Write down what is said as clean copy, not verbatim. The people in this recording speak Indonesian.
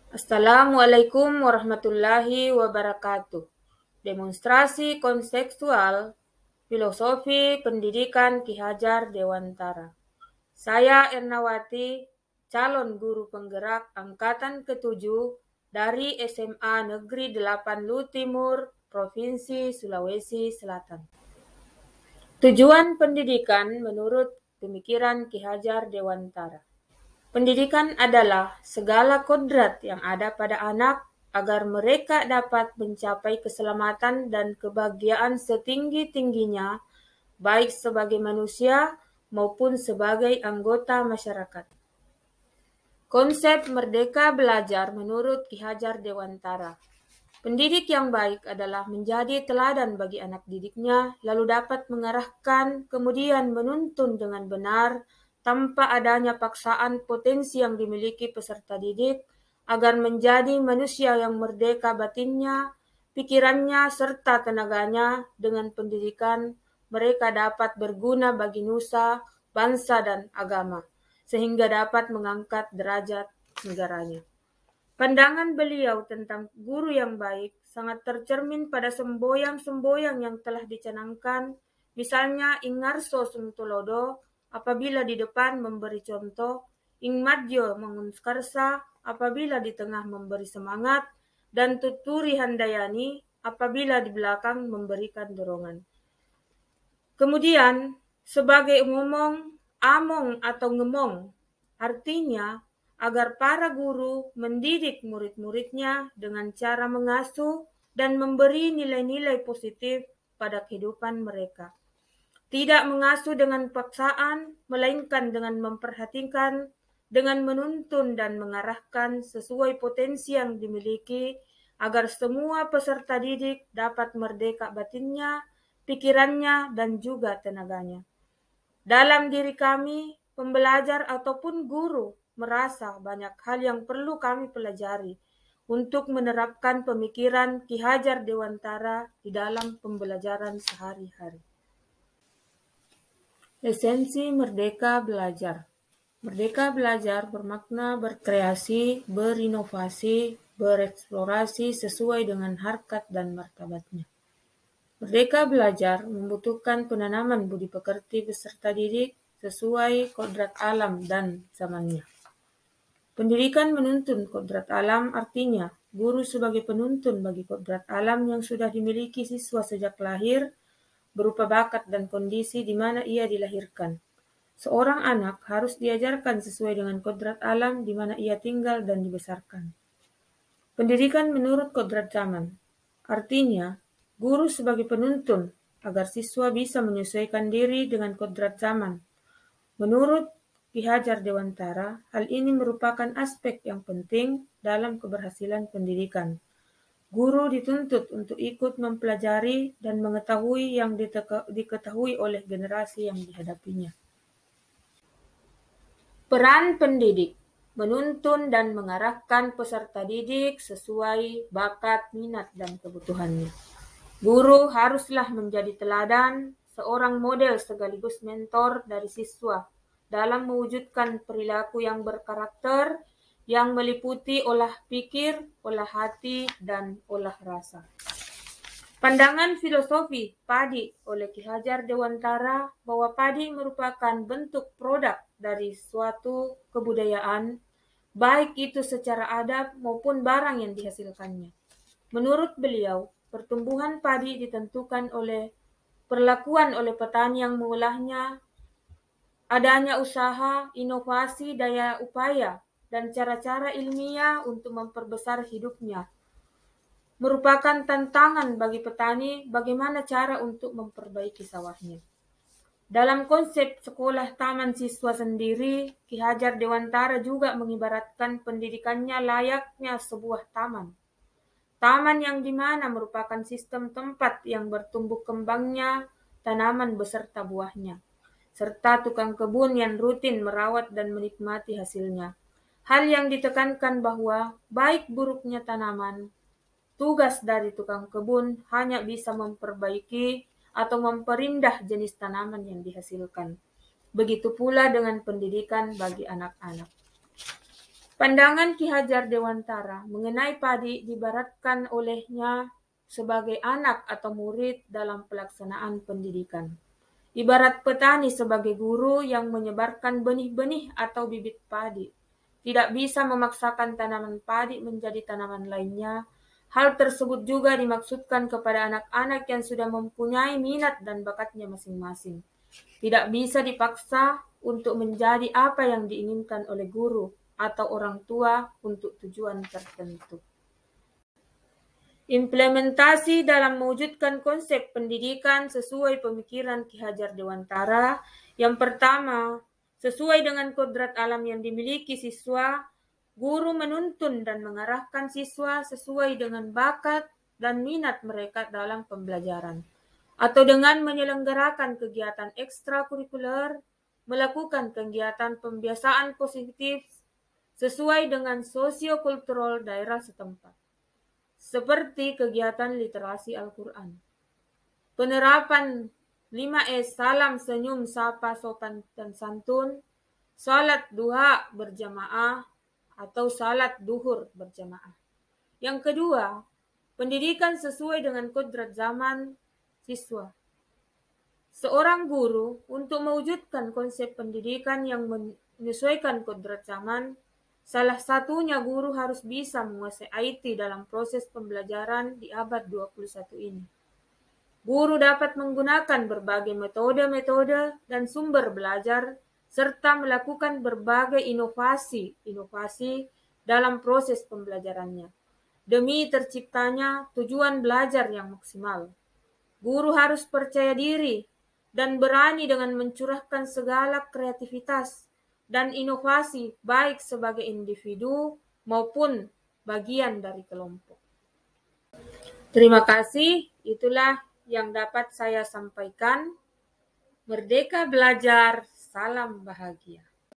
Assalamualaikum warahmatullahi wabarakatuh. Demonstrasi konseptual filosofi pendidikan Ki Hajar Dewantara. Saya Ernawati, calon guru penggerak angkatan ke-7 dari SMA Negeri 8 Lu Timur, Provinsi Sulawesi Selatan. Tujuan pendidikan menurut pemikiran Ki Hajar Dewantara. Pendidikan adalah segala kodrat yang ada pada anak agar mereka dapat mencapai keselamatan dan kebahagiaan setinggi-tingginya, baik sebagai manusia maupun sebagai anggota masyarakat. Konsep merdeka belajar menurut Ki Hajar Dewantara. Pendidik yang baik adalah menjadi teladan bagi anak didiknya, lalu dapat mengarahkan, kemudian menuntun dengan benar, tanpa adanya paksaan potensi yang dimiliki peserta didik, agar menjadi manusia yang merdeka batinnya, pikirannya, serta tenaganya. Dengan pendidikan, mereka dapat berguna bagi nusa, bangsa, dan agama, sehingga dapat mengangkat derajat negaranya. Pandangan beliau tentang guru yang baik sangat tercermin pada semboyan-semboyan yang telah dicanangkan, misalnya ing ngarso sumtulodo apabila di depan memberi contoh, ing madyo mangunskarsa apabila di tengah memberi semangat, dan tuturi handayani apabila di belakang memberikan dorongan. Kemudian, sebagai ngomong, among atau ngemong, artinya agar para guru mendidik murid-muridnya dengan cara mengasuh dan memberi nilai-nilai positif pada kehidupan mereka. Tidak mengasuh dengan paksaan, melainkan dengan memperhatikan, dengan menuntun dan mengarahkan sesuai potensi yang dimiliki, agar semua peserta didik dapat merdeka batinnya, pikirannya, dan juga tenaganya. Dalam diri kami, pembelajar ataupun guru, merasa banyak hal yang perlu kami pelajari untuk menerapkan pemikiran Ki Hajar Dewantara di dalam pembelajaran sehari-hari. Esensi merdeka belajar. Merdeka belajar bermakna berkreasi, berinovasi, bereksplorasi sesuai dengan harkat dan martabatnya. Merdeka belajar membutuhkan penanaman budi pekerti peserta didik sesuai kodrat alam dan zamannya. Pendidikan menuntun kodrat alam artinya guru sebagai penuntun bagi kodrat alam yang sudah dimiliki siswa sejak lahir, berupa bakat dan kondisi di mana ia dilahirkan. Seorang anak harus diajarkan sesuai dengan kodrat alam di mana ia tinggal dan dibesarkan. Pendidikan menurut kodrat zaman, artinya guru sebagai penuntun agar siswa bisa menyesuaikan diri dengan kodrat zaman. Menurut Ki Hajar Dewantara, hal ini merupakan aspek yang penting dalam keberhasilan pendidikan. Guru dituntut untuk ikut mempelajari dan mengetahui yang diketahui oleh generasi yang dihadapinya. Peran pendidik menuntun dan mengarahkan peserta didik sesuai bakat, minat, dan kebutuhannya. Guru haruslah menjadi teladan, seorang model sekaligus mentor dari siswa dalam mewujudkan perilaku yang berkarakter, yang meliputi olah pikir, olah hati, dan olah rasa. Pandangan filosofi padi oleh Ki Hajar Dewantara bahwa padi merupakan bentuk produk dari suatu kebudayaan, baik itu secara adat maupun barang yang dihasilkannya. Menurut beliau, pertumbuhan padi ditentukan oleh perlakuan oleh petani yang mengolahnya, adanya usaha, inovasi, daya upaya, dan cara-cara ilmiah untuk memperbesar hidupnya. Merupakan tantangan bagi petani bagaimana cara untuk memperbaiki sawahnya. Dalam konsep sekolah taman siswa sendiri, Ki Hajar Dewantara juga mengibaratkan pendidikannya layaknya sebuah taman. Taman yang dimana merupakan sistem tempat yang bertumbuh kembangnya tanaman beserta buahnya, serta tukang kebun yang rutin merawat dan menikmati hasilnya. Hal yang ditekankan bahwa baik buruknya tanaman, tugas dari tukang kebun hanya bisa memperbaiki atau memperindah jenis tanaman yang dihasilkan. Begitu pula dengan pendidikan bagi anak-anak. Pandangan Ki Hajar Dewantara mengenai padi diibaratkan olehnya sebagai anak atau murid dalam pelaksanaan pendidikan. Ibarat petani sebagai guru yang menyebarkan benih-benih atau bibit padi. Tidak bisa memaksakan tanaman padi menjadi tanaman lainnya. Hal tersebut juga dimaksudkan kepada anak-anak yang sudah mempunyai minat dan bakatnya masing-masing. Tidak bisa dipaksa untuk menjadi apa yang diinginkan oleh guru atau orang tua untuk tujuan tertentu. Implementasi dalam mewujudkan konsep pendidikan sesuai pemikiran Ki Hajar Dewantara. Yang pertama, sesuai dengan kodrat alam yang dimiliki siswa, guru menuntun dan mengarahkan siswa sesuai dengan bakat dan minat mereka dalam pembelajaran. Atau dengan menyelenggarakan kegiatan ekstrakurikuler, melakukan kegiatan pembiasaan positif sesuai dengan sosiokultural daerah setempat, seperti kegiatan literasi Al-Quran. Penerapan 5S salam senyum sapa sopan dan santun, salat duha berjamaah atau salat duhur berjamaah. Yang kedua, pendidikan sesuai dengan kodrat zaman siswa. Seorang guru untuk mewujudkan konsep pendidikan yang menyesuaikan kodrat zaman, salah satunya guru harus bisa menguasai IT dalam proses pembelajaran di abad 21 ini. Guru dapat menggunakan berbagai metode-metode dan sumber belajar serta melakukan berbagai inovasi dalam proses pembelajarannya demi terciptanya tujuan belajar yang maksimal. Guru harus percaya diri dan berani dengan mencurahkan segala kreativitas dan inovasi baik sebagai individu maupun bagian dari kelompok. Terima kasih, itulah yang dapat saya sampaikan. Merdeka belajar, salam bahagia.